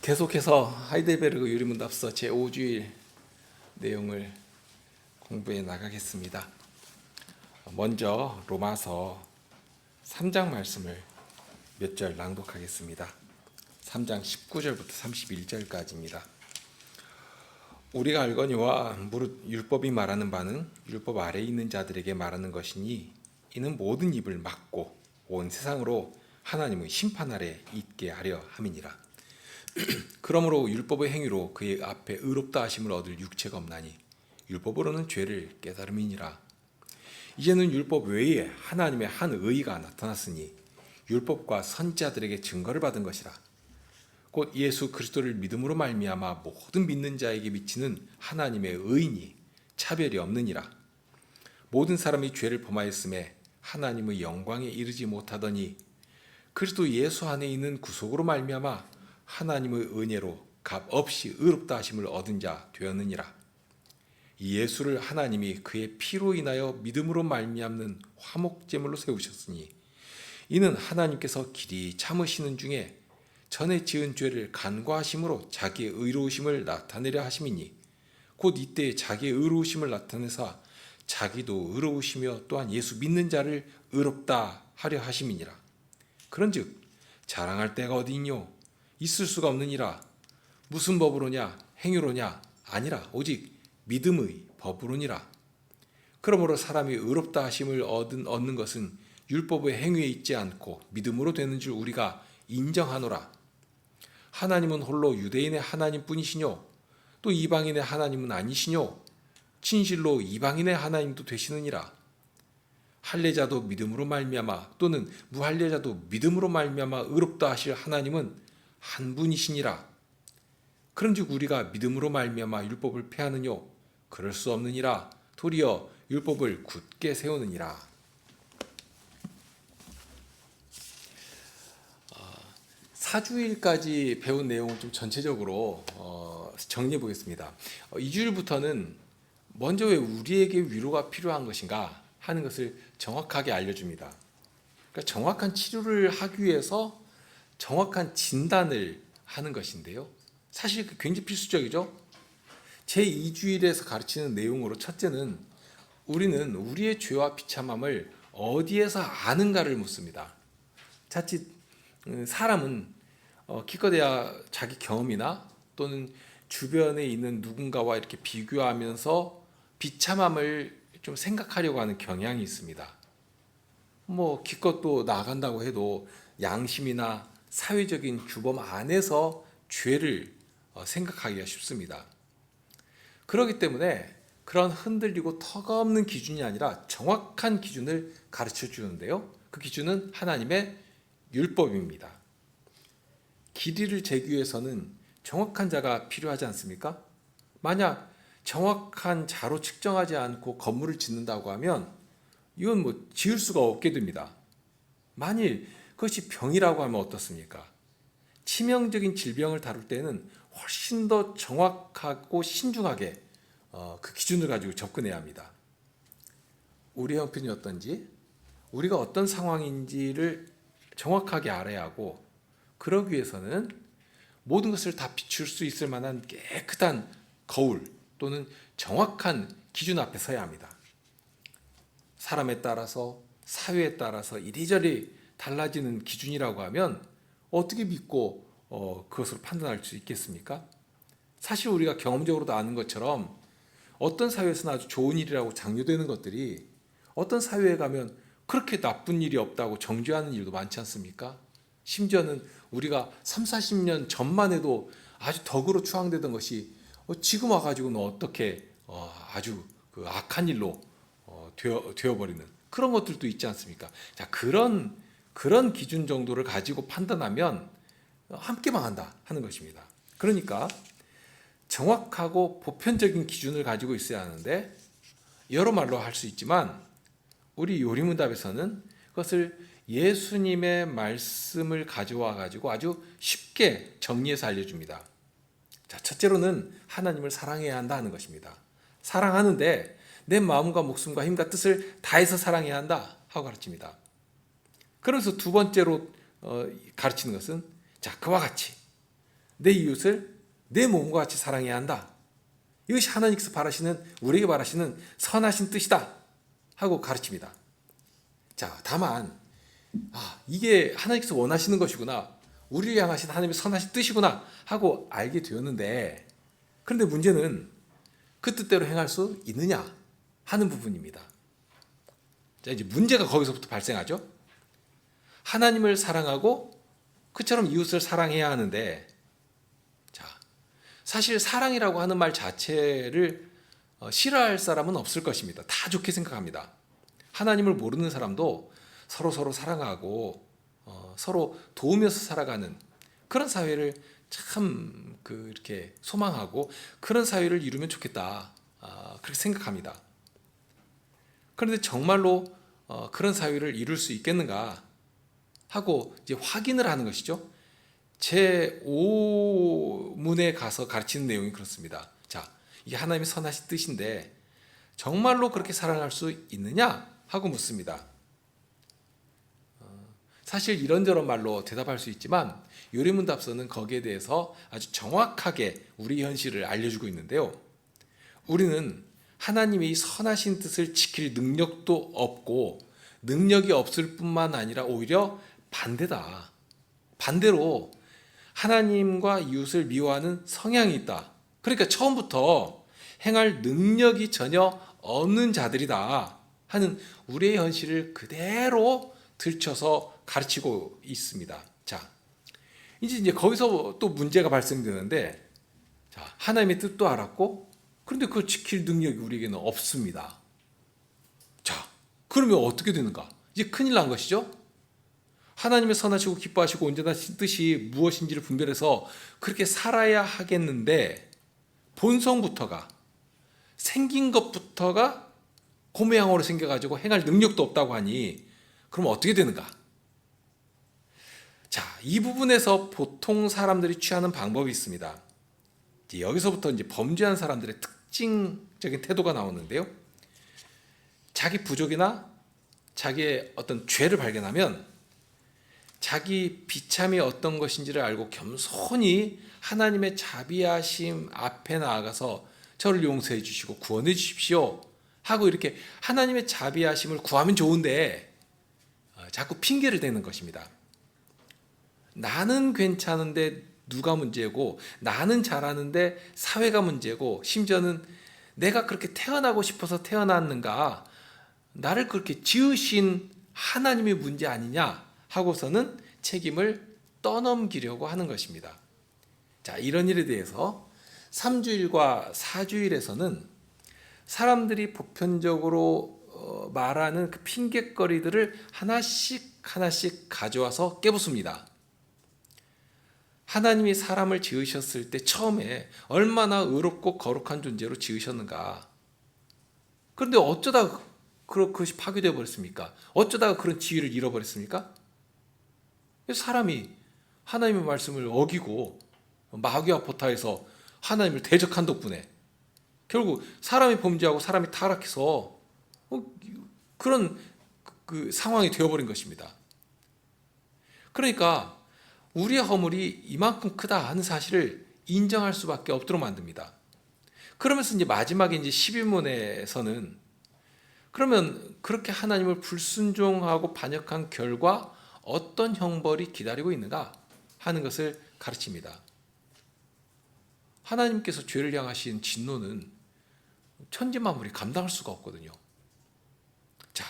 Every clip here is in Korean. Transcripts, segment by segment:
계속해서 하이델베르그 유리문답서 제5주일 내용을 공부해 나가겠습니다. 먼저 로마서 3장 말씀을 몇 절 낭독하겠습니다. 3장 19절부터 31절까지입니다. 우리가 알거니와 무릇 율법이 말하는 바는 율법 아래에 있는 자들에게 말하는 것이니 이는 모든 입을 막고 온 세상으로 하나님의 심판 아래 있게 하려 함이니라. 그러므로 율법의 행위로 그의 앞에 의롭다 하심을 얻을 육체가 없나니 율법으로는 죄를 깨달음이니라. 이제는 율법 외에 하나님의 한 의가 나타났으니 율법과 선지자들에게 증거를 받은 것이라. 곧 예수 그리스도를 믿음으로 말미암아 모든 믿는 자에게 미치는 하나님의 의인이 차별이 없느니라. 모든 사람이 죄를 범하였음에 하나님의 영광에 이르지 못하더니 그리스도 예수 안에 있는 구속으로 말미암아 하나님의 은혜로 값없이 의롭다 하심을 얻은 자 되었느니라. 이 예수를 하나님이 그의 피로 인하여 믿음으로 말미암는 화목제물로 세우셨으니 이는 하나님께서 길이 참으시는 중에 전에 지은 죄를 간과하심으로 자기의 의로우심을 나타내려 하심이니 곧 이때 자기의 의로우심을 나타내사 자기도 의로우시며 또한 예수 믿는 자를 의롭다 하려 하심이니라. 그런즉 자랑할 때가 어디 있뇨? 있을 수가 없느니라. 무슨 법으로냐? 행위로냐? 아니라 오직 믿음의 법으로니라. 그러므로 사람이 의롭다 하심을 얻는 것은 율법의 행위에 있지 않고 믿음으로 되는 줄 우리가 인정하노라. 하나님은 홀로 유대인의 하나님뿐이시뇨? 또 이방인의 하나님은 아니시뇨? 진실로 이방인의 하나님도 되시느니라. 할례자도 믿음으로 말미암아 또는 무할례자도 믿음으로 말미암아 의롭다 하실 하나님은 한 분이시니라. 그런즉 우리가 믿음으로 말미암아 율법을 폐하느뇨? 그럴 수 없느니라. 도리어 율법을 굳게 세우느니라. 사주일까지 배운 내용을 좀 전체적으로 정리해 보겠습니다. 2주일부터는 먼저 왜 우리에게 위로가 필요한 것인가 하는 것을 정확하게 알려줍니다. 그러니까 정확한 치료를 하기 위해서 정확한 진단을 하는 것인데요. 사실 굉장히 필수적이죠. 제2주일에서 가르치는 내용으로 첫째는 우리는 우리의 죄와 비참함을 어디에서 아는가를 묻습니다. 자칫 사람은 기껏해야 자기 경험이나 또는 주변에 있는 누군가와 이렇게 비교하면서 비참함을 좀 생각하려고 하는 경향이 있습니다. 기껏 또 나간다고 해도 양심이나 사회적인 규범 안에서 죄를 생각하기가 쉽습니다. 그렇기 때문에 그런 흔들리고 턱없는 기준이 아니라 정확한 기준을 가르쳐 주는데요. 그 기준은 하나님의 율법입니다. 길이를 재기 위해서는 정확한 자가 필요하지 않습니까? 만약 정확한 자로 측정하지 않고 건물을 짓는다고 하면 이건 지을 수가 없게 됩니다. 만일 그것이 병이라고 하면 어떻습니까? 치명적인 질병을 다룰 때는 훨씬 더 정확하고 신중하게 그 기준을 가지고 접근해야 합니다. 우리 형편이 어떤지, 우리가 어떤 상황인지를 정확하게 알아야 하고, 그러기 위해서는 모든 것을 다 비출 수 있을 만한 깨끗한 거울 또는 정확한 기준 앞에 서야 합니다. 사람에 따라서, 사회에 따라서 이리저리 달라지는 기준이라고 하면 어떻게 믿고 그것을 판단할 수 있겠습니까? 사실 우리가 경험적으로도 아는 것처럼 어떤 사회에서는 아주 좋은 일이라고 장려되는 것들이 어떤 사회에 가면 그렇게 나쁜 일이 없다고 정죄하는 일도 많지 않습니까? 심지어는 우리가 30-40년 전만 해도 아주 덕으로 추앙되던 것이 지금 와가지고는 어떻게 아주 그 악한 일로 되어버리는 그런 것들도 있지 않습니까? 자, 그런 기준 정도를 가지고 판단하면 함께 망한다 하는 것입니다. 그러니까 정확하고 보편적인 기준을 가지고 있어야 하는데 여러 말로 할 수 있지만 우리 요리문답에서는 그것을 예수님의 말씀을 가져와 가지고 아주 쉽게 정리해서 알려줍니다. 자, 첫째로는 하나님을 사랑해야 한다 하는 것입니다. 사랑하는데 내 마음과 목숨과 힘과 뜻을 다해서 사랑해야 한다 하고 가르칩니다. 그래서 두 번째로 가르치는 것은 자, 그와 같이 내 이웃을 내 몸과 같이 사랑해야 한다. 이것이 하나님께서 우리에게 바라시는 선하신 뜻이다 하고 가르칩니다. 자, 다만 이게 하나님께서 원하시는 것이구나, 우리를 향하신 하나님의 선하신 뜻이구나 하고 알게 되었는데, 그런데 문제는 그 뜻대로 행할 수 있느냐 하는 부분입니다. 자, 이제 문제가 거기서부터 발생하죠. 하나님을 사랑하고 그처럼 이웃을 사랑해야 하는데, 자, 사실 사랑이라고 하는 말 자체를 싫어할 사람은 없을 것입니다. 다 좋게 생각합니다. 하나님을 모르는 사람도 서로 사랑하고 서로 도우면서 살아가는 그런 사회를 참 이렇게 소망하고, 그런 사회를 이루면 좋겠다, 그렇게 생각합니다. 그런데 정말로 그런 사회를 이룰 수 있겠는가 하고 이제 확인을 하는 것이죠. 제 5문에 가서 가르치는 내용이 그렇습니다. 자, 이게 하나님의 선하신 뜻인데 정말로 그렇게 사랑할 수 있느냐 하고 묻습니다. 사실 이런저런 말로 대답할 수 있지만 요리문답서는 거기에 대해서 아주 정확하게 우리 현실을 알려주고 있는데요. 우리는 하나님의 이 선하신 뜻을 지킬 능력도 없고, 능력이 없을 뿐만 아니라 오히려 반대다. 반대로 하나님과 이웃을 미워하는 성향이 있다. 그러니까 처음부터 행할 능력이 전혀 없는 자들이다 하는 우리의 현실을 그대로 들춰서 가르치고 있습니다. 자, 이제 거기서 또 문제가 발생되는데, 자, 하나님의 뜻도 알았고 그런데 그걸 지킬 능력이 우리에게는 없습니다. 자, 그러면 어떻게 되는가? 이제 큰일 난 것이죠. 하나님의 선하시고 기뻐하시고 온전하신 뜻이 무엇인지를 분별해서 그렇게 살아야 하겠는데, 본성부터가, 생긴 것부터가 고매양으로 생겨가지고 행할 능력도 없다고 하니 그럼 어떻게 되는가? 자, 이 부분에서 보통 사람들이 취하는 방법이 있습니다. 이제 여기서부터 이제 범죄한 사람들의 특징적인 태도가 나오는데요. 자기 부족이나 자기의 어떤 죄를 발견하면 자기 비참이 어떤 것인지를 알고 겸손히 하나님의 자비하심 앞에 나아가서 저를 용서해 주시고 구원해 주십시오 하고 이렇게 하나님의 자비하심을 구하면 좋은데 자꾸 핑계를 대는 것입니다. 나는 괜찮은데 누가 문제고, 나는 잘하는데 사회가 문제고, 심지어는 내가 그렇게 태어나고 싶어서 태어났는가, 나를 그렇게 지으신 하나님의 문제 아니냐 하고서는 책임을 떠넘기려고 하는 것입니다. 자, 이런 일에 대해서 3주일과 4주일에서는 사람들이 보편적으로 말하는 그 핑계거리들을 하나씩 가져와서 깨부숩니다. 하나님이 사람을 지으셨을 때 처음에 얼마나 의롭고 거룩한 존재로 지으셨는가. 그런데 어쩌다 그것이 파괴되어 버렸습니까? 어쩌다가 그런 지위를 잃어버렸습니까? 사람이 하나님의 말씀을 어기고 마귀와 보타에서 하나님을 대적한 덕분에 결국 사람이 범죄하고 사람이 타락해서 그런 그 상황이 되어버린 것입니다. 그러니까 우리의 허물이 이만큼 크다 하는 사실을 인정할 수밖에 없도록 만듭니다. 그러면서 이제 마지막에 이제 11문에서는 그러면 그렇게 하나님을 불순종하고 반역한 결과 어떤 형벌이 기다리고 있는가 하는 것을 가르칩니다. 하나님께서 죄를 향하신 진노는 천지 만물이 감당할 수가 없거든요. 자,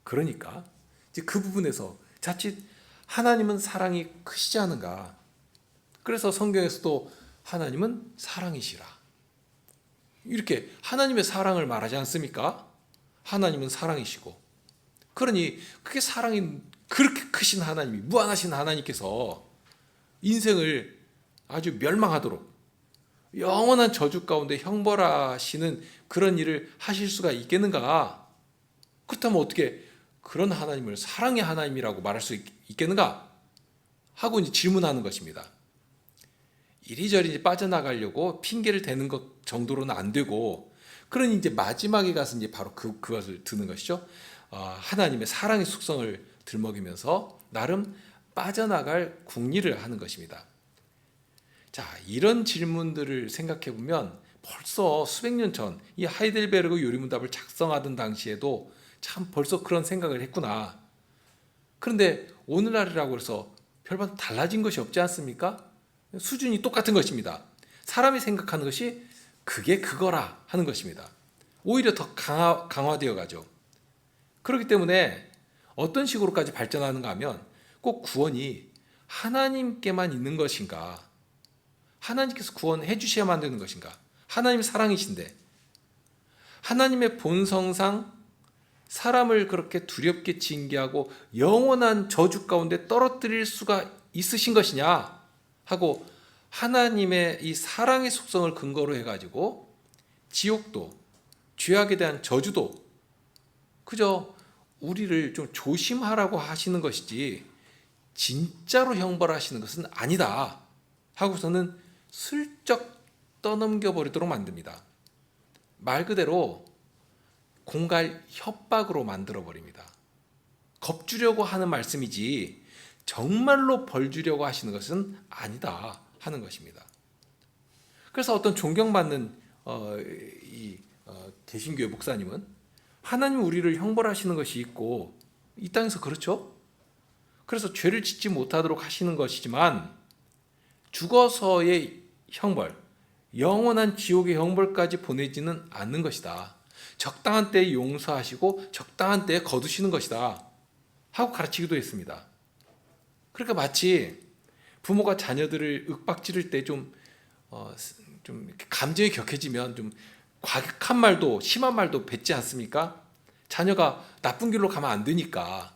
그러니까 이제 그 부분에서 자칫 하나님은 사랑이 크시지 않은가. 그래서 성경에서도 하나님은 사랑이시라. 이렇게 하나님의 사랑을 말하지 않습니까? 하나님은 사랑이시고. 그러니 그게 사랑이 그렇게 크신 하나님이, 무한하신 하나님께서 인생을 아주 멸망하도록 영원한 저주 가운데 형벌하시는 그런 일을 하실 수가 있겠는가? 그렇다면 어떻게 그런 하나님을 사랑의 하나님이라고 말할 수 있겠는가? 하고 이제 질문하는 것입니다. 이리저리 빠져나가려고 핑계를 대는 것 정도로는 안 되고, 그러니 이제 마지막에 가서 이제 바로 그것을 드는 것이죠. 하나님의 사랑의 속성을 들먹이면서 나름 빠져나갈 궁리를 하는 것입니다. 자, 이런 질문들을 생각해 보면 벌써 수백 년 전 이 하이델베르그 요리문답을 작성하던 당시에도 참 벌써 그런 생각을 했구나. 그런데 오늘날이라고 해서 별반 달라진 것이 없지 않습니까? 수준이 똑같은 것입니다. 사람이 생각하는 것이 그게 그거라 하는 것입니다. 오히려 더 강화되어 가죠. 그렇기 때문에 어떤 식으로까지 발전하는가 하면 꼭 구원이 하나님께만 있는 것인가? 하나님께서 구원해 주셔야만 되는 것인가? 하나님이 사랑이신데 하나님의 본성상 사람을 그렇게 두렵게 징계하고 영원한 저주 가운데 떨어뜨릴 수가 있으신 것이냐 하고 하나님의 이 사랑의 속성을 근거로 해가지고 지옥도 죄악에 대한 저주도 그저 우리를 좀 조심하라고 하시는 것이지 진짜로 형벌하시는 것은 아니다 하고서는 슬쩍 떠넘겨 버리도록 만듭니다. 말 그대로 공갈 협박으로 만들어 버립니다. 겁주려고 하는 말씀이지 정말로 벌 주려고 하시는 것은 아니다 하는 것입니다. 그래서 어떤 존경받는 개신교회 목사님은 하나님 우리를 형벌하시는 것이 있고 이 땅에서 그렇죠. 그래서 죄를 짓지 못하도록 하시는 것이지만 죽어서의 형벌, 영원한 지옥의 형벌까지 보내지는 않는 것이다. 적당한 때에 용서하시고 적당한 때에 거두시는 것이다 하고 가르치기도 했습니다. 그러니까 마치 부모가 자녀들을 윽박지를 때 좀 감정이 격해지면 좀 과격한 말도 심한 말도 뱉지 않습니까? 자녀가 나쁜 길로 가면 안 되니까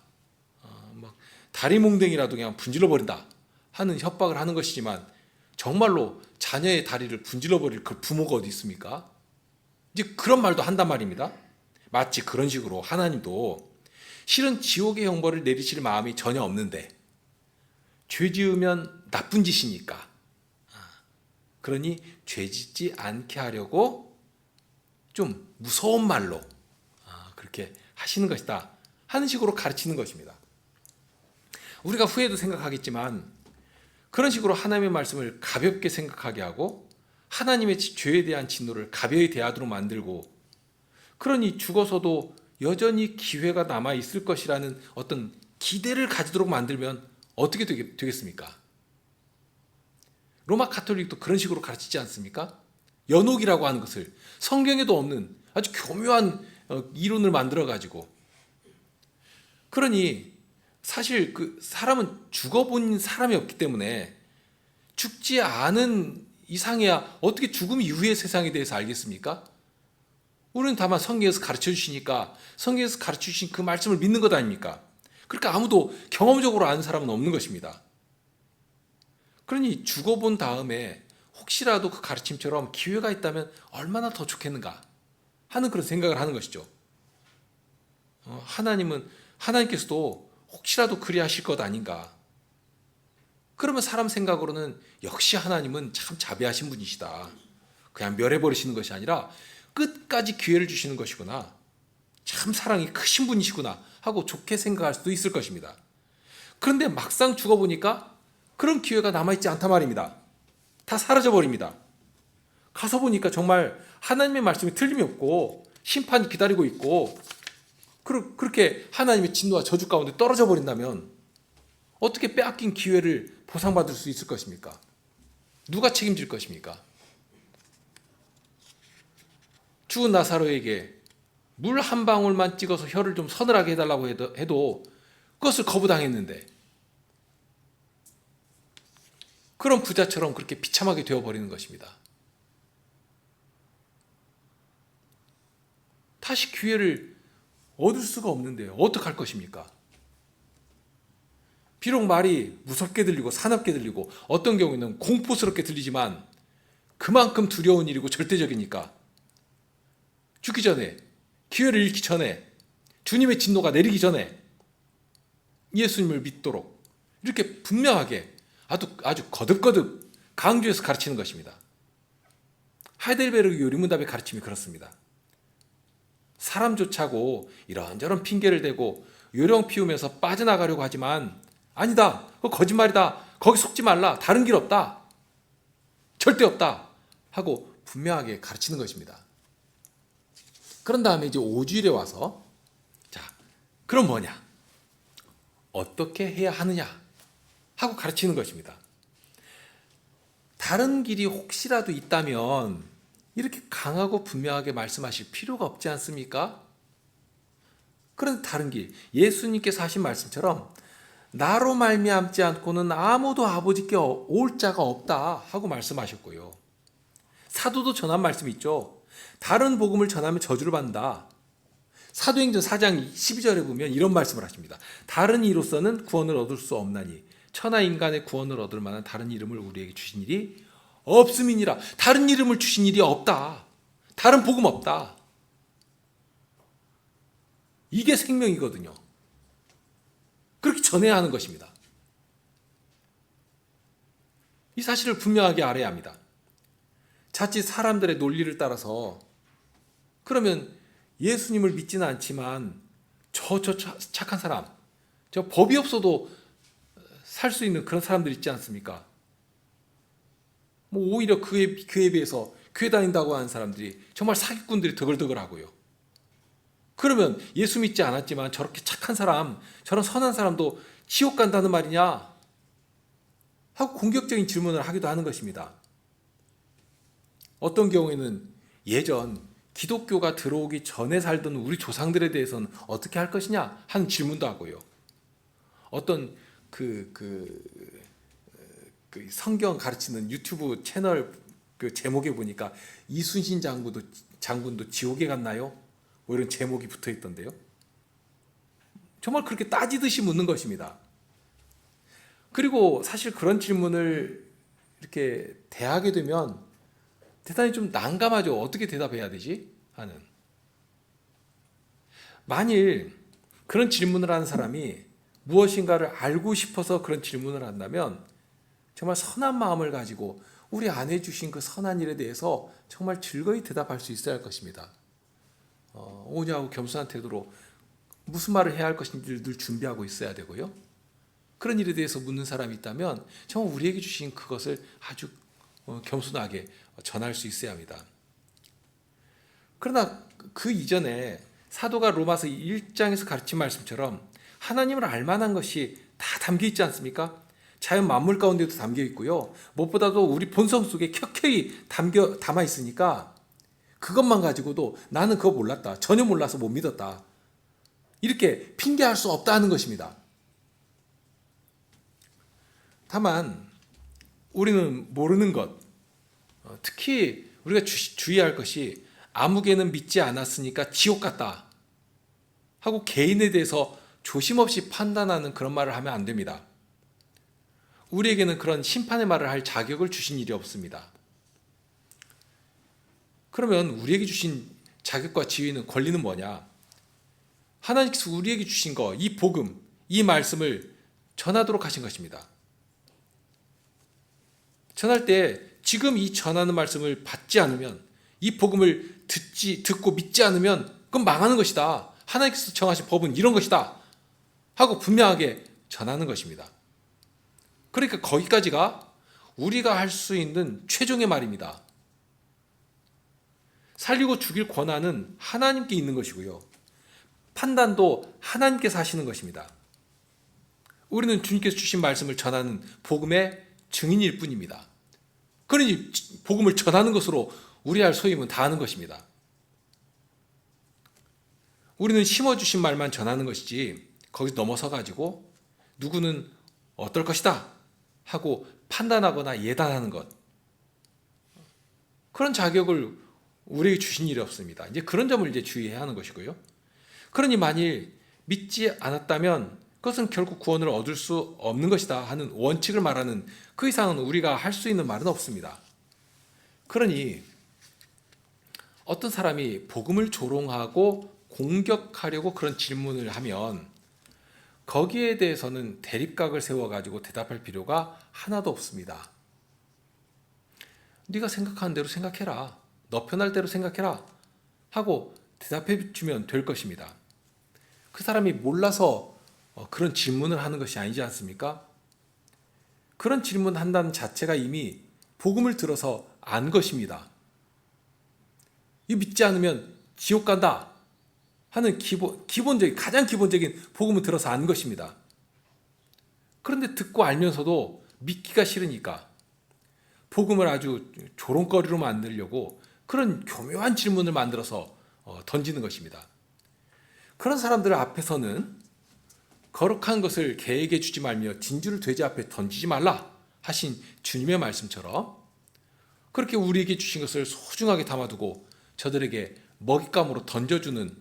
막 다리 몽댕이라도 그냥 분질러 버린다 하는 협박을 하는 것이지만 정말로 자녀의 다리를 분질러 버릴 그 부모가 어디 있습니까? 이제 그런 말도 한단 말입니다. 마치 그런 식으로 하나님도 실은 지옥의 형벌을 내리실 마음이 전혀 없는데 죄 지으면 나쁜 짓이니까 그러니 죄 짓지 않게 하려고 좀 무서운 말로 그렇게 하시는 것이다 하는 식으로 가르치는 것입니다. 우리가 후에도 생각하겠지만 그런 식으로 하나님의 말씀을 가볍게 생각하게 하고 하나님의 죄에 대한 진노를 가벼이 대하도록 만들고 그러니 죽어서도 여전히 기회가 남아있을 것이라는 어떤 기대를 가지도록 만들면 어떻게 되겠습니까? 로마 가톨릭도 그런 식으로 가르치지 않습니까? 연옥이라고 하는 것을 성경에도 없는 아주 교묘한 이론을 만들어가지고 그러니 사실 그 사람은 죽어본 사람이 없기 때문에 죽지 않은 이상해야 어떻게 죽음 이후의 세상에 대해서 알겠습니까? 우리는 다만 성경에서 가르쳐 주시니까 성경에서 가르쳐 주신 그 말씀을 믿는 것 아닙니까? 그러니까 아무도 경험적으로 아는 사람은 없는 것입니다. 그러니 죽어본 다음에 혹시라도 그 가르침처럼 기회가 있다면 얼마나 더 좋겠는가 하는 그런 생각을 하는 것이죠. 하나님께서도 혹시라도 그리하실 것 아닌가. 그러면 사람 생각으로는 역시 하나님은 참 자비하신 분이시다. 그냥 멸해버리시는 것이 아니라 끝까지 기회를 주시는 것이구나. 참 사랑이 크신 분이시구나 하고 좋게 생각할 수도 있을 것입니다. 그런데 막상 죽어보니까 그런 기회가 남아있지 않단 말입니다. 다 사라져버립니다. 가서 보니까 정말 하나님의 말씀이 틀림이 없고 심판이 기다리고 있고 그렇게 하나님의 진노와 저주 가운데 떨어져 버린다면 어떻게 빼앗긴 기회를 보상받을 수 있을 것입니까? 누가 책임질 것입니까? 죽은 나사로에게 물 한 방울만 찍어서 혀를 좀 서늘하게 해달라고 해도 그것을 거부당했는데 그런 부자처럼 그렇게 비참하게 되어버리는 것입니다. 다시 기회를 얻을 수가 없는데 어떡할 것입니까? 비록 말이 무섭게 들리고 사납게 들리고 어떤 경우에는 공포스럽게 들리지만 그만큼 두려운 일이고 절대적이니까 죽기 전에 기회를 잃기 전에 주님의 진노가 내리기 전에 예수님을 믿도록 이렇게 분명하게 아주 거듭거듭 강조해서 가르치는 것입니다. 하이델베르그 요리문답의 가르침이 그렇습니다. 사람 좋자고 이런저런 핑계를 대고 요령 피우면서 빠져나가려고 하지만 아니다. 그거 거짓말이다. 거기 속지 말라. 다른 길 없다. 절대 없다 하고 분명하게 가르치는 것입니다. 그런 다음에 이제 5주일에 와서 자, 그럼 뭐냐? 어떻게 해야 하느냐? 하고 가르치는 것입니다. 다른 길이 혹시라도 있다면 이렇게 강하고 분명하게 말씀하실 필요가 없지 않습니까? 그런데 다른 길, 예수님께서 하신 말씀처럼 나로 말미암지 않고는 아무도 아버지께 올 자가 없다 하고 말씀하셨고요. 사도도 전한 말씀이 있죠. 다른 복음을 전하면 저주를 받는다. 사도행전 4장 12절에 보면 이런 말씀을 하십니다. 다른 이로서는 구원을 얻을 수 없나니 천하 인간의 구원을 얻을 만한 다른 이름을 우리에게 주신 일이 없음이니라. 다른 이름을 주신 일이 없다. 다른 복음 없다. 이게 생명이거든요. 그렇게 전해야 하는 것입니다. 이 사실을 분명하게 알아야 합니다. 자칫 사람들의 논리를 따라서 그러면 예수님을 믿지는 않지만 저 착한 사람, 저 법이 없어도 살 수 있는 그런 사람들 있지 않습니까? 뭐 오히려 그에 비해서 교회 다닌다고 하는 사람들이 정말 사기꾼들이 더글더글하고요. 그러면 예수 믿지 않았지만 저렇게 착한 사람, 저런 선한 사람도 지옥 간다는 말이냐? 하고 공격적인 질문을 하기도 하는 것입니다. 어떤 경우에는 예전 기독교가 들어오기 전에 살던 우리 조상들에 대해서는 어떻게 할 것이냐 하는 질문도 하고요. 어떤 성경 가르치는 유튜브 채널 그 제목에 보니까 이순신 장군도 지옥에 갔나요? 뭐 이런 제목이 붙어 있던데요. 정말 그렇게 따지듯이 묻는 것입니다. 그리고 사실 그런 질문을 이렇게 대하게 되면 대단히 좀 난감하죠. 어떻게 대답해야 되지? 하는. 만일 그런 질문을 하는 사람이 무엇인가를 알고 싶어서 그런 질문을 한다면 정말 선한 마음을 가지고 우리 안에 주신 그 선한 일에 대해서 정말 즐거이 대답할 수 있어야 할 것입니다. 오냐고 겸손한 태도로 무슨 말을 해야 할 것인지를 늘 준비하고 있어야 되고요. 그런 일에 대해서 묻는 사람이 있다면 정말 우리에게 주신 그것을 아주 겸손하게 전할 수 있어야 합니다. 그러나 그 이전에 사도가 로마서 1장에서 가르친 말씀처럼 하나님을 알만한 것이 다 담겨 있지 않습니까? 자연 만물 가운데도 담겨 있고요. 무엇보다도 우리 본성 속에 켜켜이 담아 있으니까 그것만 가지고도 나는 그거 몰랐다. 전혀 몰라서 못 믿었다. 이렇게 핑계할 수 없다는 것입니다. 다만 우리는 모르는 것, 특히 우리가 주의할 것이 아무개는 믿지 않았으니까 지옥 같다 하고 개인에 대해서 조심 없이 판단하는 그런 말을 하면 안 됩니다. 우리에게는 그런 심판의 말을 할 자격을 주신 일이 없습니다. 그러면 우리에게 주신 자격과 지위는 권리는 뭐냐? 하나님께서 우리에게 주신 거, 이 복음, 이 말씀을 전하도록 하신 것입니다. 전할 때 지금 이 전하는 말씀을 받지 않으면, 이 복음을 듣고 믿지 않으면 그건 망하는 것이다. 하나님께서 정하신 법은 이런 것이다 하고 분명하게 전하는 것입니다. 그러니까 거기까지가 우리가 할 수 있는 최종의 말입니다. 살리고 죽일 권한은 하나님께 있는 것이고요. 판단도 하나님께서 하시는 것입니다. 우리는 주님께서 주신 말씀을 전하는 복음의 증인일 뿐입니다. 그러니 복음을 전하는 것으로 우리 할 소임은 다하는 것입니다. 우리는 심어주신 말만 전하는 것이지 거기서 넘어서 가지고 누구는 어떨 것이다 하고 판단하거나 예단하는 것, 그런 자격을 우리에게 주신 일이 없습니다. 이제 그런 점을 이제 주의해야 하는 것이고요. 그러니 만일 믿지 않았다면 그것은 결국 구원을 얻을 수 없는 것이다 하는 원칙을 말하는 그 이상은 우리가 할 수 있는 말은 없습니다. 그러니 어떤 사람이 복음을 조롱하고 공격하려고 그런 질문을 하면 거기에 대해서는 대립각을 세워가지고 대답할 필요가 하나도 없습니다. 네가 생각하는 대로 생각해라. 너 편할 대로 생각해라 하고 대답해 주면 될 것입니다. 그 사람이 몰라서 그런 질문을 하는 것이 아니지 않습니까? 그런 질문을 한다는 자체가 이미 복음을 들어서 안 것입니다. 이 믿지 않으면 지옥 간다 하는 가장 기본적인 복음을 들어서 안 것입니다. 그런데 듣고 알면서도 믿기가 싫으니까 복음을 아주 조롱거리로 만들려고 그런 교묘한 질문을 만들어서 던지는 것입니다. 그런 사람들 앞에서는 거룩한 것을 개에게 주지 말며 진주를 돼지 앞에 던지지 말라 하신 주님의 말씀처럼 그렇게 우리에게 주신 것을 소중하게 담아두고 저들에게 먹잇감으로 던져주는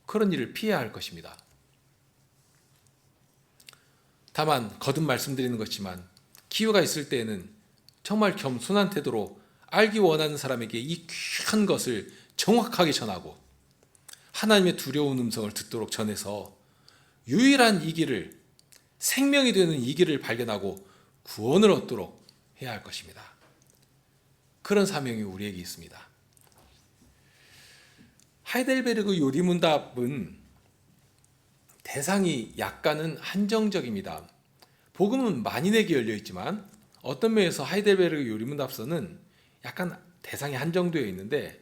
그런 일을 피해야 할 것입니다. 다만 거듭 말씀드리는 것이지만 기회가 있을 때에는 정말 겸손한 태도로 알기 원하는 사람에게 이 귀한 것을 정확하게 전하고 하나님의 두려운 음성을 듣도록 전해서 유일한 이 길을, 생명이 되는 이 길을 발견하고 구원을 얻도록 해야 할 것입니다. 그런 사명이 우리에게 있습니다. 하이델베르그 요리문답은 대상이 약간은 한정적입니다. 복음은 만인에게 열려 있지만 어떤 면에서 하이델베르그 요리문답서는 약간 대상이 한정되어 있는데,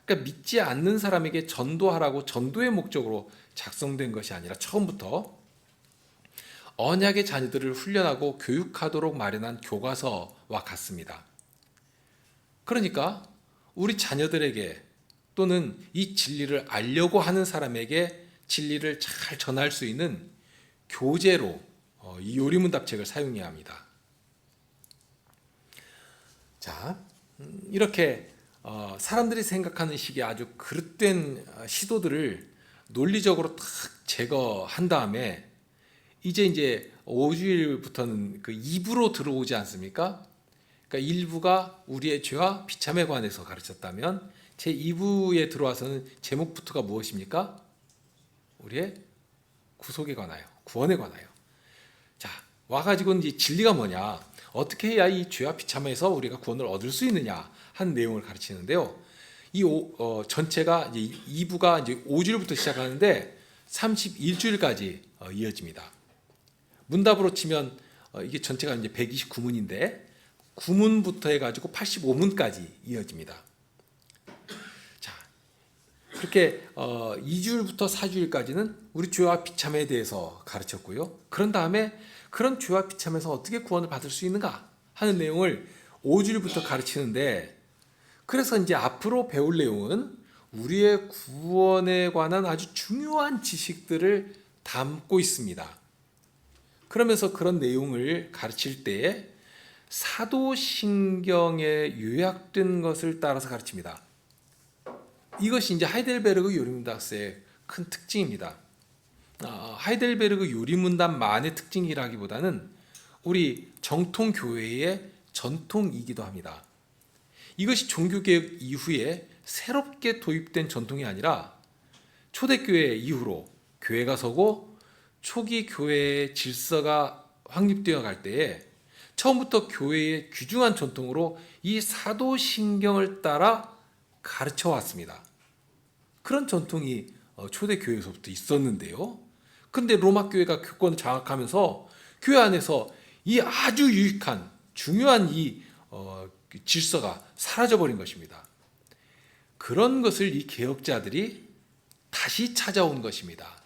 그러니까 믿지 않는 사람에게 전도하라고 전도의 목적으로 작성된 것이 아니라 처음부터 언약의 자녀들을 훈련하고 교육하도록 마련한 교과서와 같습니다. 그러니까 우리 자녀들에게 또는 이 진리를 알려고 하는 사람에게 진리를 잘 전할 수 있는 교재로 이 요리문답책을 사용해야 합니다. 자, 이렇게 사람들이 생각하는 식의 아주 그릇된 시도들을 논리적으로 딱 제거한 다음에 이제 5주일부터는 그 2부로 들어오지 않습니까? 그러니까 1부가 우리의 죄와 비참에 관해서 가르쳤다면 제 2부에 들어와서는 제목부터가 무엇입니까? 우리의 구속에 관하여, 구원에 관하여. 자, 와가지고는 이 진리가 뭐냐, 어떻게 해야 이 죄와 비참에서 우리가 구원을 얻을 수 있느냐 하는 내용을 가르치는데요. 이 전체가 이제 2부가 이제 5주일부터 시작하는데 31주일까지 이어집니다. 문답으로 치면 이게 전체가 이제 129문인데 9문부터 해가지고 85문까지 이어집니다. 자, 그렇게 2주일부터 4주일까지는 우리 죄와 비참에 대해서 가르쳤고요. 그런 다음에 그런 죄와 비참에서 어떻게 구원을 받을 수 있는가 하는 내용을 5주일부터 가르치는데, 그래서 이제 앞으로 배울 내용은 우리의 구원에 관한 아주 중요한 지식들을 담고 있습니다. 그러면서 그런 내용을 가르칠 때에 사도신경에 요약된 것을 따라서 가르칩니다. 이것이 이제 하이델베르그 요리문답서의 큰 특징입니다. 하이델베르그 요리문답만의 특징이라기보다는 우리 정통교회의 전통이기도 합니다. 이것이 종교개혁 이후에 새롭게 도입된 전통이 아니라 초대교회 이후로 교회가 서고 초기 교회의 질서가 확립되어 갈 때에 처음부터 교회의 귀중한 전통으로 이 사도신경을 따라 가르쳐 왔습니다. 그런 전통이 초대교회에서부터 있었는데요. 근데 로마 교회가 교권을 장악하면서 교회 안에서 이 아주 유익한 중요한 이 질서가 사라져버린 것입니다. 그런 것을 이 개혁자들이 다시 찾아온 것입니다.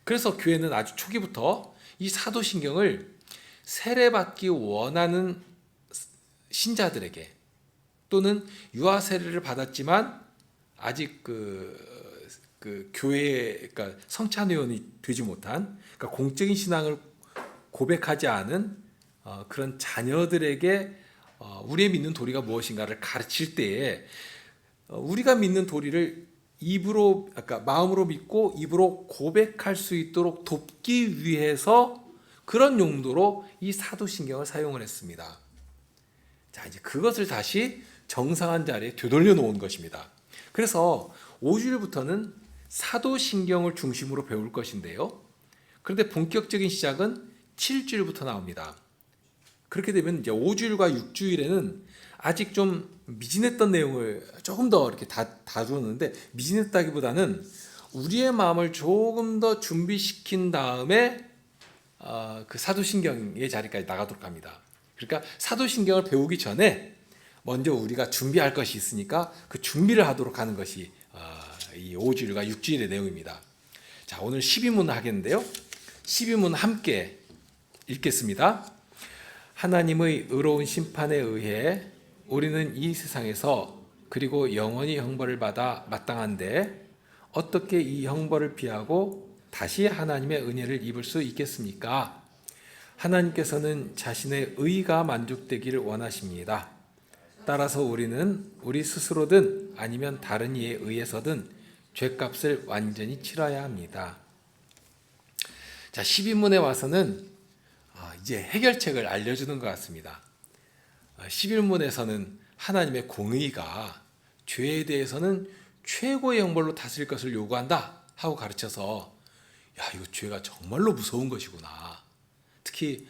그래서 교회는 아주 초기부터 이 사도신경을 세례받기 원하는 신자들에게 또는 유아 세례를 받았지만 아직 그 교회, 그러니까 성찬회원이 되지 못한, 그러니까 공적인 신앙을 고백하지 않은 그런 자녀들에게 우리의 믿는 도리가 무엇인가를 가르칠 때에 우리가 믿는 도리를 입으로, 아까 마음으로 믿고 입으로 고백할 수 있도록 돕기 위해서 그런 용도로 이 사도신경을 사용을 했습니다. 자, 이제 그것을 다시 정상한 자리에 되돌려 놓은 것입니다. 그래서 5주일부터는 사도신경을 중심으로 배울 것인데요. 그런데 본격적인 시작은 7주일부터 나옵니다. 그렇게 되면 이제 5주일과 6주일에는 아직 좀 미진했던 내용을 조금 더 이렇게 다루었는데, 미진했다기보다는 우리의 마음을 조금 더 준비시킨 다음에 그 사도신경의 자리까지 나가도록 합니다. 그러니까 사도신경을 배우기 전에 먼저 우리가 준비할 것이 있으니까 그 준비를 하도록 하는 것이 이 5주일과 6주일의 내용입니다. 자, 오늘 12문 하겠는데요. 12문 함께 읽겠습니다. 하나님의 의로운 심판에 의해 우리는 이 세상에서 그리고 영원히 형벌을 받아 마땅한데 어떻게 이 형벌을 피하고 다시 하나님의 은혜를 입을 수 있겠습니까? 하나님께서는 자신의 의가 만족되기를 원하십니다. 따라서 우리는 우리 스스로든 아니면 다른 이에 의해서든 죄값을 완전히 치러야 합니다. 자, 12문에 와서는 이제 해결책을 알려주는 것 같습니다. 11문에서는 하나님의 공의가 죄에 대해서는 최고의 형벌로 다스릴 것을 요구한다 하고 가르쳐서 이거 죄가 정말로 무서운 것이구나. 특히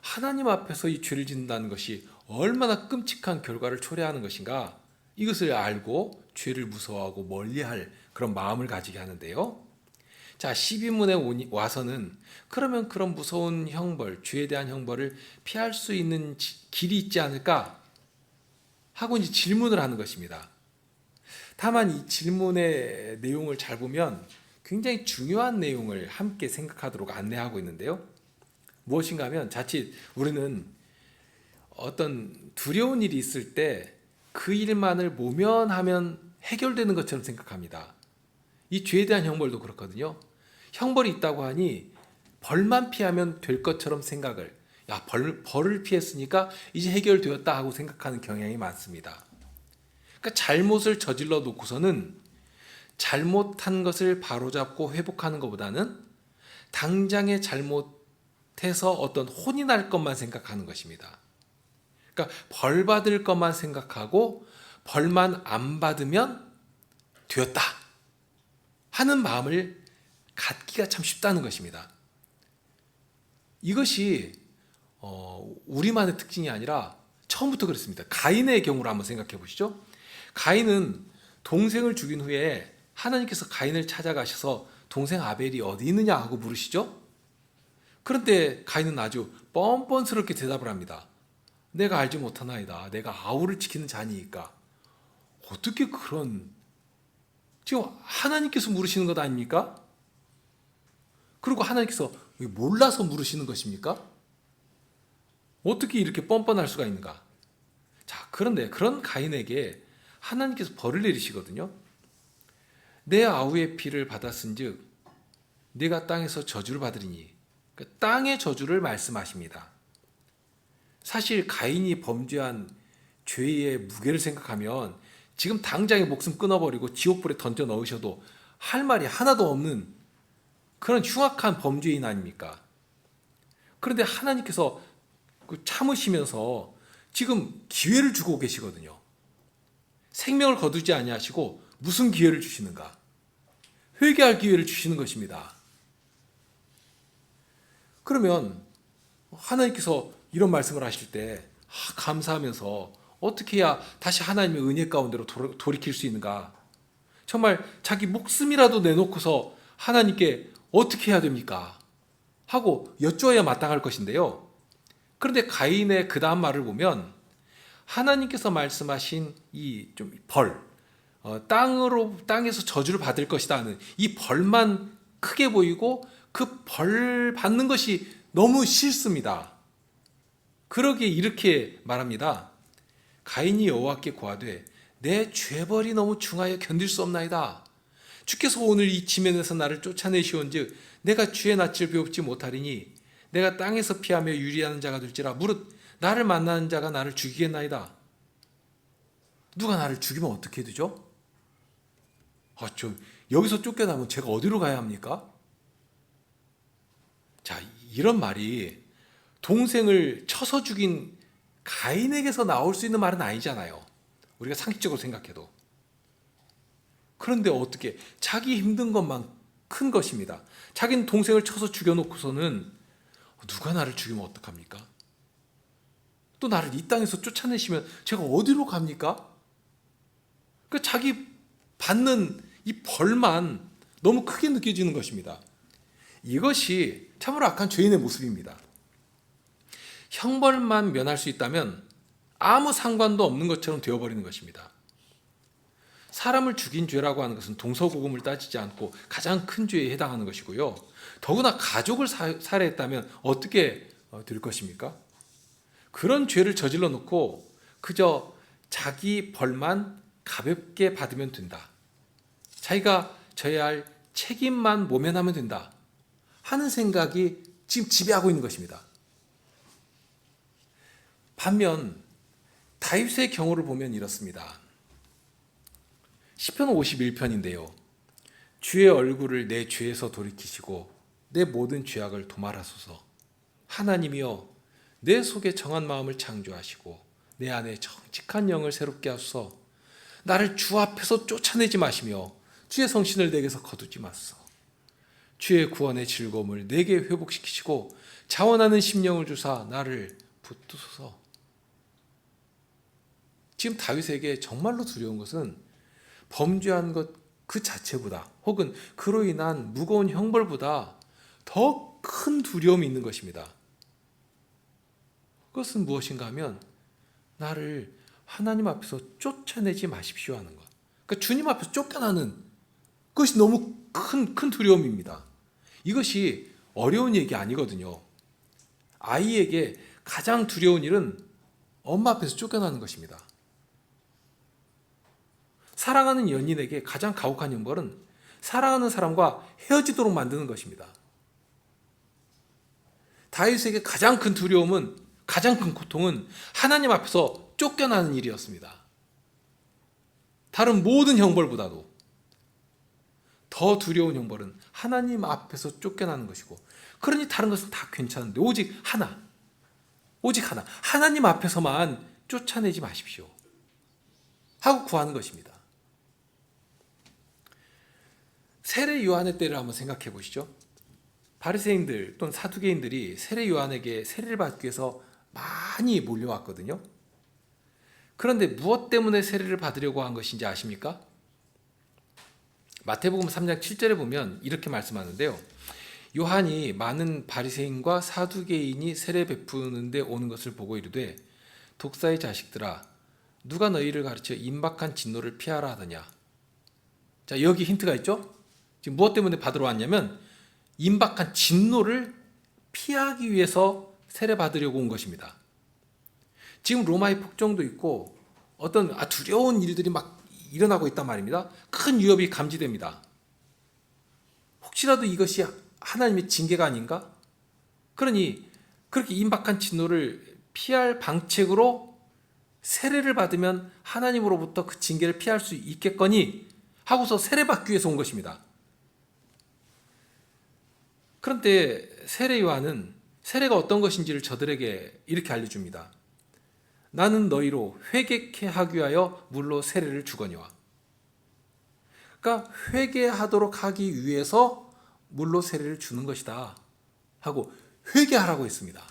하나님 앞에서 이 죄를 짓는다는 것이 얼마나 끔찍한 결과를 초래하는 것인가, 이것을 알고 죄를 무서워하고 멀리할 그런 마음을 가지게 하는데요. 자, 12문에 와서는 그러면 그런 무서운 형벌, 죄에 대한 형벌을 피할 수 있는 길이 있지 않을까 하고 이제 질문을 하는 것입니다. 다만 이 질문의 내용을 잘 보면 굉장히 중요한 내용을 함께 생각하도록 안내하고 있는데요. 무엇인가 하면 자칫 우리는 어떤 두려운 일이 있을 때 그 일만을 모면하면 해결되는 것처럼 생각합니다. 이 죄에 대한 형벌도 그렇거든요. 형벌이 있다고 하니 벌만 피하면 될 것처럼 생각을, 벌을 피했으니까 이제 해결되었다 하고 생각하는 경향이 많습니다. 그러니까 잘못을 저질러 놓고서는 잘못한 것을 바로잡고 회복하는 것보다는 당장의 잘못해서 어떤 혼이 날 것만 생각하는 것입니다. 그러니까 벌 받을 것만 생각하고 벌만 안 받으면 되었다 하는 마음을 갖기가 참 쉽다는 것입니다. 이것이 우리만의 특징이 아니라 처음부터 그랬습니다. 가인의 경우를 한번 생각해 보시죠. 가인은 동생을 죽인 후에 하나님께서 가인을 찾아가셔서 동생 아벨이 어디 있느냐 하고 물으시죠. 그런데 가인은 아주 뻔뻔스럽게 대답을 합니다. 내가 알지 못하나이다. 내가 아우를 지키는 자니까. 어떻게 그런, 지금 하나님께서 물으시는 것 아닙니까? 그리고 하나님께서 몰라서 물으시는 것입니까? 어떻게 이렇게 뻔뻔할 수가 있는가? 자, 그런데 그런 가인에게 하나님께서 벌을 내리시거든요. 내 아우의 피를 받았은즉 네가 땅에서 저주를 받으리니, 그러니까 땅의 저주를 말씀하십니다. 사실 가인이 범죄한 죄의 무게를 생각하면 지금 당장에 목숨 끊어버리고 지옥불에 던져 넣으셔도 할 말이 하나도 없는 그런 흉악한 범죄인 아닙니까? 그런데 하나님께서 참으시면서 지금 기회를 주고 계시거든요. 생명을 거두지 아니하시고 무슨 기회를 주시는가? 회개할 기회를 주시는 것입니다. 그러면 하나님께서 이런 말씀을 하실 때 감사하면서 어떻게 해야 다시 하나님의 은혜 가운데로 돌이킬 수 있는가? 정말 자기 목숨이라도 내놓고서 하나님께 어떻게 해야 됩니까? 하고 여쭈어야 마땅할 것인데요. 그런데 가인의 그 다음 말을 보면 하나님께서 말씀하신 이 좀 벌, 땅에서 저주를 받을 것이다 하는 이 벌만 크게 보이고 그 벌 받는 것이 너무 싫습니다. 그러기에 이렇게 말합니다. 가인이 여호와께 고하되 내 죄벌이 너무 중하여 견딜 수 없나이다. 주께서 오늘 이 지면에서 나를 쫓아내시온즉 내가 주의 낯을 배웁지 못하리니 내가 땅에서 피하며 유리하는 자가 될지라 무릇 나를 만나는 자가 나를 죽이겠나이다. 누가 나를 죽이면 어떻게 되죠? 여기서 쫓겨나면 제가 어디로 가야 합니까? 자, 이런 말이 동생을 쳐서 죽인 가인에게서 나올 수 있는 말은 아니잖아요. 우리가 상식적으로 생각해도. 그런데 어떻게 자기 힘든 것만 큰 것입니다. 자기는 동생을 쳐서 죽여놓고서는 누가 나를 죽이면 어떡합니까? 또 나를 이 땅에서 쫓아내시면 제가 어디로 갑니까? 자기 받는 이 벌만 너무 크게 느껴지는 것입니다. 이것이 참으로 악한 죄인의 모습입니다. 형벌만 면할 수 있다면 아무 상관도 없는 것처럼 되어버리는 것입니다. 사람을 죽인 죄라고 하는 것은 동서고금을 따지지 않고 가장 큰 죄에 해당하는 것이고요. 더구나 가족을 살해했다면 어떻게 될 것입니까? 그런 죄를 저질러 놓고 그저 자기 벌만 가볍게 받으면 된다. 자기가 져야 할 책임만 모면하면 된다 하는 생각이 지금 지배하고 있는 것입니다. 반면 다윗의 경우를 보면 이렇습니다. 시편 51편인데요. 주의 얼굴을 내 죄에서 돌이키시고 내 모든 죄악을 도말하소서. 하나님이여 내 속에 정한 마음을 창조하시고 내 안에 정직한 영을 새롭게 하소서. 나를 주 앞에서 쫓아내지 마시며 주의 성신을 내게서 거두지 마소서. 주의 구원의 즐거움을 내게 회복시키시고 자원하는 심령을 주사 나를 붙드소서. 지금 다윗에게 정말로 두려운 것은 범죄한 것 그 자체보다 혹은 그로 인한 무거운 형벌보다 더 큰 두려움이 있는 것입니다. 그것은 무엇인가 하면 나를 하나님 앞에서 쫓아내지 마십시오 하는 것. 그러니까 주님 앞에서 쫓겨나는 그것이 너무 큰 두려움입니다. 이것이 어려운 얘기 아니거든요. 아이에게 가장 두려운 일은 엄마 앞에서 쫓겨나는 것입니다. 사랑하는 연인에게 가장 가혹한 형벌은 사랑하는 사람과 헤어지도록 만드는 것입니다. 다윗에게 가장 큰 두려움은, 가장 큰 고통은 하나님 앞에서 쫓겨나는 일이었습니다. 다른 모든 형벌보다도 더 두려운 형벌은 하나님 앞에서 쫓겨나는 것이고, 그러니 다른 것은 다 괜찮은데 오직 하나, 하나님 앞에서만 쫓아내지 마십시오 하고 구하는 것입니다. 세례 요한의 때를 한번 생각해 보시죠. 바리새인들 또는 사두개인들이 세례 요한에게 세례를 받기 위해서 많이 몰려왔거든요. 그런데 무엇 때문에 세례를 받으려고 한 것인지 아십니까? 마태복음 3장 7절에 보면 이렇게 말씀하는데요. 요한이 많은 바리새인과 사두개인이 세례 베푸는 데 오는 것을 보고 이르되 독사의 자식들아 누가 너희를 가르쳐 임박한 진노를 피하라 하더냐. 자, 여기 힌트가 있죠? 지금 무엇 때문에 받으러 왔냐면 임박한 진노를 피하기 위해서 세례 받으려고 온 것입니다. 지금 로마의 폭정도 있고 어떤 두려운 일들이 막 일어나고 있단 말입니다. 큰 위협이 감지됩니다. 혹시라도 이것이 하나님의 징계가 아닌가? 그러니 그렇게 임박한 진노를 피할 방책으로 세례를 받으면 하나님으로부터 그 징계를 피할 수 있겠거니 하고서 세례 받기 위해서 온 것입니다. 그런데 세례 요한은 세례가 어떤 것인지를 저들에게 이렇게 알려줍니다. 나는 너희로 회개케 하기 위하여 물로 세례를 주거니와. 그러니까 회개하도록 하기 위해서 물로 세례를 주는 것이다 하고 회개하라고 했습니다.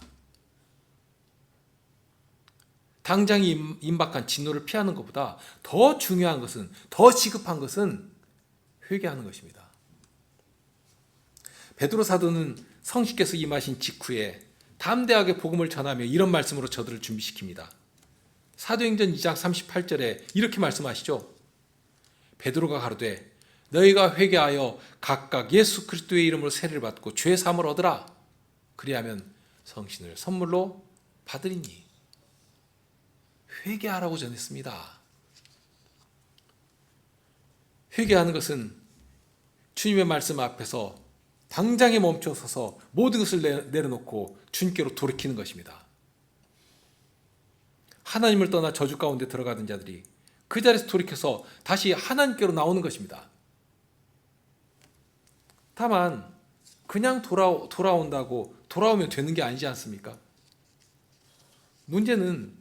당장 임박한 진노를 피하는 것보다 더 중요한 것은, 더 시급한 것은 회개하는 것입니다. 베드로 사도는 성식께서 임하신 직후에 담대하게 복음을 전하며 이런 말씀으로 저들을 준비시킵니다. 사도행전 2장 38절에 이렇게 말씀하시죠. 베드로가 가로되 너희가 회개하여 각각 예수 그리스도의 이름으로 세례를 받고 죄 사함을 얻으라. 그리하면 성신을 선물로 받으리니. 회개하라고 전했습니다. 회개하는 것은 주님의 말씀 앞에서 당장에 멈춰서서 모든 것을 내려놓고 주님께로 돌이키는 것입니다. 하나님을 떠나 저주 가운데 들어가던 자들이 그 자리에서 돌이켜서 다시 하나님께로 나오는 것입니다. 다만 그냥 돌아온다고 돌아오면 되는 게 아니지 않습니까? 문제는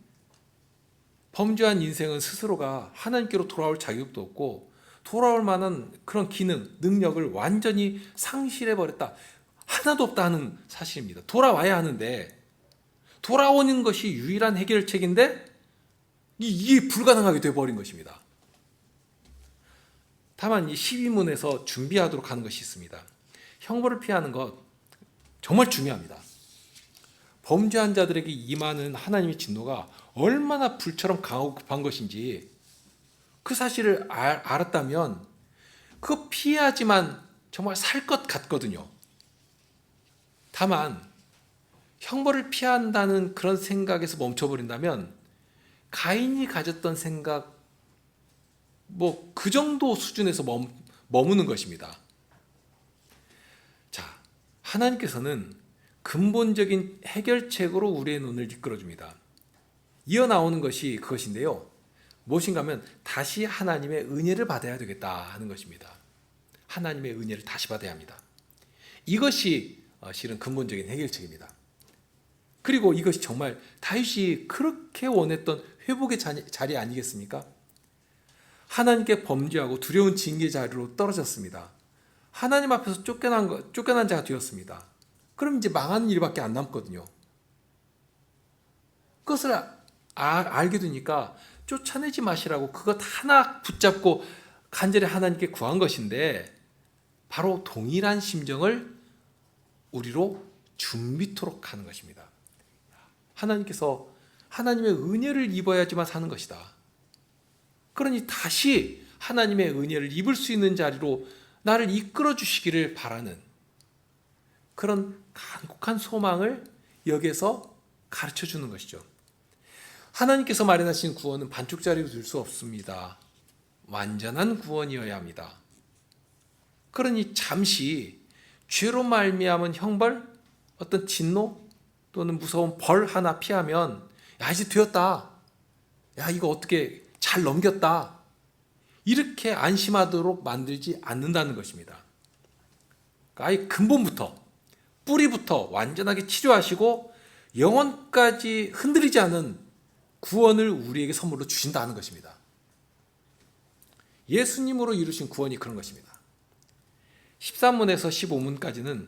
범죄한 인생은 스스로가 하나님께로 돌아올 자격도 없고 돌아올 만한 그런 기능, 능력을 완전히 상실해버렸다. 하나도 없다 하는 사실입니다. 돌아와야 하는데 돌아오는 것이 유일한 해결책인데 이게 불가능하게 되어버린 것입니다. 다만 이 12문에서 준비하도록 하는 것이 있습니다. 형벌을 피하는 것 정말 중요합니다. 범죄한 자들에게 임하는 하나님의 진노가 얼마나 불처럼 강하고 급한 것인지 그 사실을 알았다면 그거 피해야지만 정말 살 것 같거든요. 다만 형벌을 피한다는 그런 생각에서 멈춰버린다면 가인이 가졌던 생각 그 정도 수준에서 머무는 것입니다. 자, 하나님께서는 근본적인 해결책으로 우리의 눈을 이끌어줍니다. 이어 나오는 것이 그것인데요. 무엇인가 하면 다시 하나님의 은혜를 받아야 되겠다 하는 것입니다. 하나님의 은혜를 다시 받아야 합니다. 이것이 실은 근본적인 해결책입니다. 그리고 이것이 정말 다윗이 그렇게 원했던 회복의 자리 아니겠습니까? 하나님께 범죄하고 두려운 징계 자리로 떨어졌습니다. 하나님 앞에서 쫓겨난 자가 되었습니다. 그럼 이제 망하는 일밖에 안 남거든요. 그것을 알게 되니까 쫓아내지 마시라고 그것 하나 붙잡고 간절히 하나님께 구한 것인데 바로 동일한 심정을 우리로 준비토록 하는 것입니다. 하나님께서 하나님의 은혜를 입어야지만 사는 것이다. 그러니 다시 하나님의 은혜를 입을 수 있는 자리로 나를 이끌어 주시기를 바라는 그런 간곡한 소망을 여기에서 가르쳐 주는 것이죠. 하나님께서 마련하신 구원은 반쪽짜리로 둘 수 없습니다. 완전한 구원이어야 합니다. 그러니 잠시 죄로 말미암은 형벌, 어떤 진노 또는 무서운 벌 하나 피하면 야 이제 되었다. 야 이거 어떻게 잘 넘겼다. 이렇게 안심하도록 만들지 않는다는 것입니다. 그러니까 아예 근본부터 뿌리부터 완전하게 치료하시고 영혼까지 흔들리지 않은 구원을 우리에게 선물로 주신다는 것입니다. 예수님으로 이루신 구원이 그런 것입니다. 13문에서 15문까지는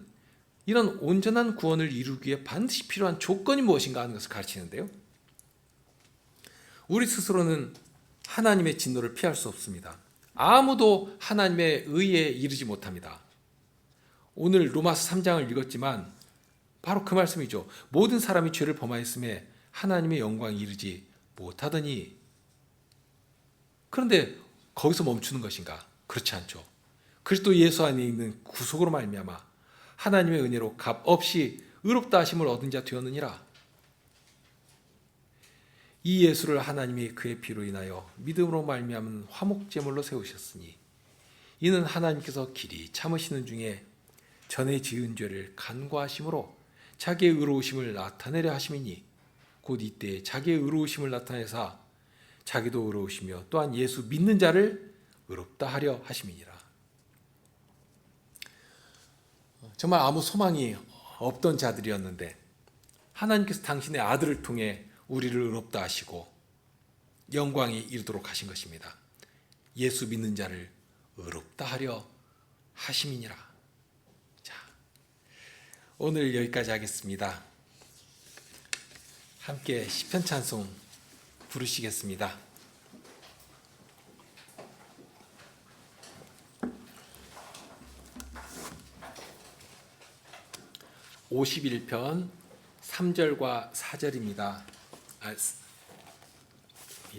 이런 온전한 구원을 이루기 위해 반드시 필요한 조건이 무엇인가 하는 것을 가르치는데요. 우리 스스로는 하나님의 진노를 피할 수 없습니다. 아무도 하나님의 의에 이르지 못합니다. 오늘 로마서 3장을 읽었지만 바로 그 말씀이죠. 모든 사람이 죄를 범하였음에 하나님의 영광에 이르지 못하더니. 그런데 거기서 멈추는 것인가? 그렇지 않죠. 그리스도 예수 안에 있는 구속으로 말미암아 하나님의 은혜로 값없이 의롭다 하심을 얻은 자 되었느니라. 이 예수를 하나님이 그의 피로 인하여 믿음으로 말미암은 화목제물로 세우셨으니 이는 하나님께서 길이 참으시는 중에 전에 지은 죄를 간과하심으로 자기의 의로우심을 나타내려 하심이니 곧 이때 자기의 의로우심을 나타내사 자기도 의로우시며 또한 예수 믿는 자를 의롭다 하려 하심이니라. 정말 아무 소망이 없던 자들이었는데 하나님께서 당신의 아들을 통해 우리를 의롭다 하시고 영광에 이르도록 하신 것입니다. 예수 믿는 자를 의롭다 하려 하심이니라. 자, 오늘 여기까지 하겠습니다. 함께 시편 찬송 부르시겠습니다. 51편 3절과 4절입니다.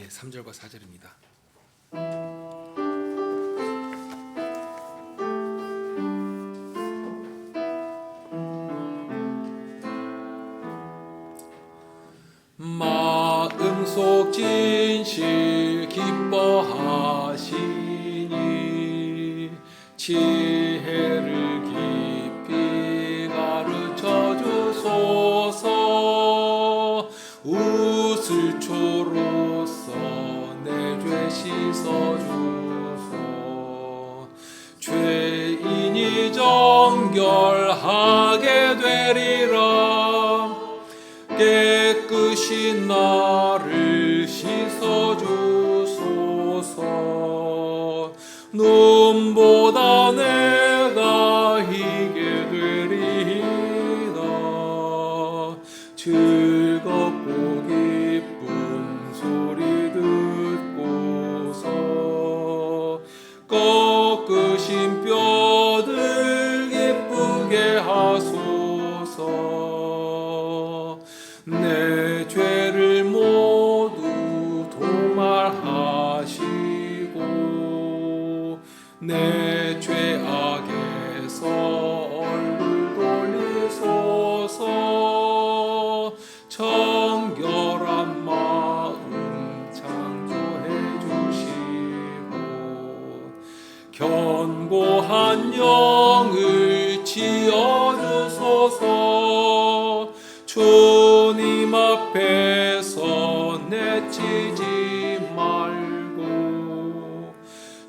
3절과 4절입니다. 마음속 진실 기뻐하시니 지혜를 깊이 가르쳐 주소서. 우슬초로서 내 죄 씻어주소. 죄인이 정결하게 되리라. 깨끗이 나를 씻어주소서. 눈보다 내가 희게 되리이다. 즐겁고 기쁜 소리 듣고서 꺾으신 뼈들 기쁘게 하소서. 내 죄악에서 얼굴 돌리소서. 정결한 마음 창조해 주시고 견고한 영을 지어주소서. 주님 앞에서 내치지 말고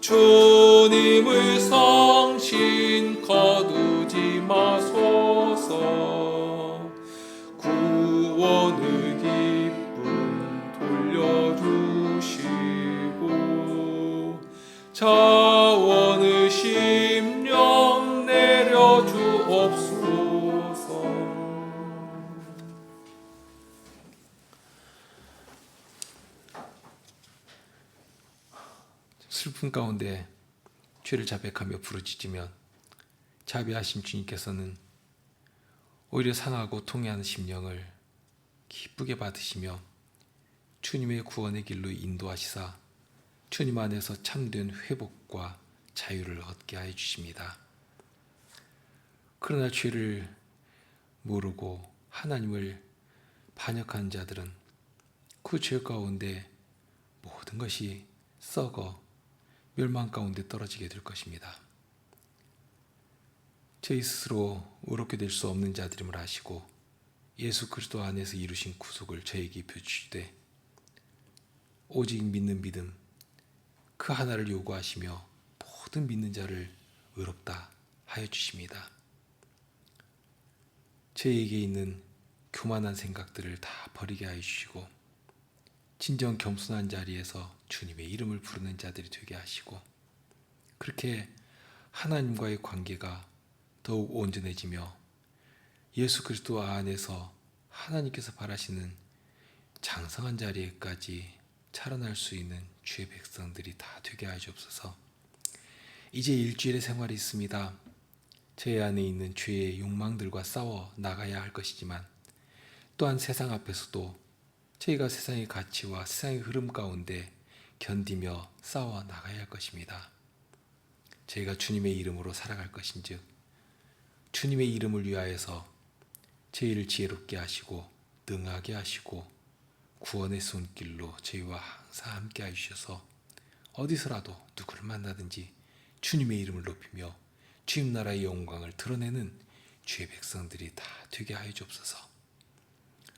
주님의 성신 거두지 마소서. 구원의 기쁨 돌려주시고 자원의 심령 내려주옵소서. 슬픔 가운데 죄를 자백하며 부르짖으면 자비하신 주님께서는 오히려 상하고 통해하는 심령을 기쁘게 받으시며 주님의 구원의 길로 인도하시사 주님 안에서 참된 회복과 자유를 얻게 하여 주십니다. 그러나 죄를 모르고 하나님을 반역한 자들은 그 죄 가운데 모든 것이 썩어 멸망 가운데 떨어지게 될 것입니다. 저희 스스로 의롭게 될 수 없는 자들임을 아시고 예수 그리스도 안에서 이루신 구속을 저에게 입혀주시되 오직 믿는 믿음 그 하나를 요구하시며 모든 믿는 자를 의롭다 하여 주십니다. 저에게 있는 교만한 생각들을 다 버리게 하여 주시고 진정 겸손한 자리에서 주님의 이름을 부르는 자들이 되게 하시고 그렇게 하나님과의 관계가 더욱 온전해지며 예수 그리스도 안에서 하나님께서 바라시는 장성한 자리에까지 자라날 수 있는 주의 백성들이 다 되게 하여 주옵소서. 이제 일주일의 생활이 있습니다. 제 안에 있는 죄의 욕망들과 싸워 나가야 할 것이지만 또한 세상 앞에서도 저희가 세상의 가치와 세상의 흐름 가운데 견디며 싸워 나가야 할 것입니다. 저희가 주님의 이름으로 살아갈 것인즉 주님의 이름을 위하여서 저희를 지혜롭게 하시고 능하게 하시고 구원의 손길로 저희와 항상 함께 하셔서 어디서라도 누구를 만나든지 주님의 이름을 높이며 주님 나라의 영광을 드러내는 주의 백성들이 다 되게 하여 주옵소서.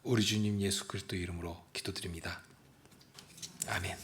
우리 주님 예수 그리스도 이름으로 기도드립니다. 아멘.